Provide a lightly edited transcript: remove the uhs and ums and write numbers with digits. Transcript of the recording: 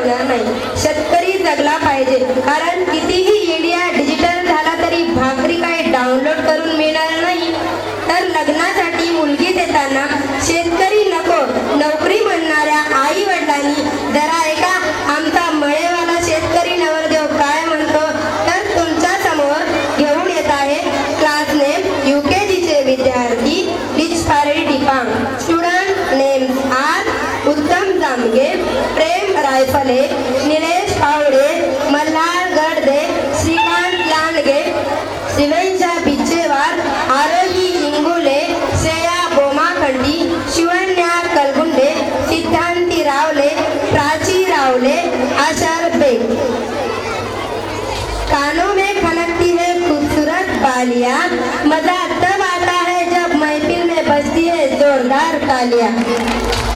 होणार नाही. शेतकरी जगला पाहिजे, कारण कितीही इंडिया डिजिटल झाला तरी भाकरी काही डाउनलोड करून मिळणार नाही. तर लग्नासाठी मुलगी देताना शेतकरी नको नोकरी म्हणणाऱ्या आई वडिलांनी जरा ऐका आमचा मळेवाला शेतकरी नवरदेव काय म्हणतो. तर तुमच्या समोर घेऊन येत आहे क्लास नेम UKG चे विद्यार्थी लिचफारी डिपांग. स्टुडंट नेम्स आर उत्तम जामगे, प्रेम रायफले, निलेश पावडे, मल्हार गडदे, श्रीकांत लांडगे, शिवेंचा बिच्चेवार, आरोही इंगुले, श्रेया बोमाखंडी, शिवण्या कलगुंडे, सिद्धांती रावले, प्राची रावले, आशर बेग. कानों में खनकती है खूबसूरत बालियां, मजा तब आता है जब महफिल में बजती है जोरदार तालियां.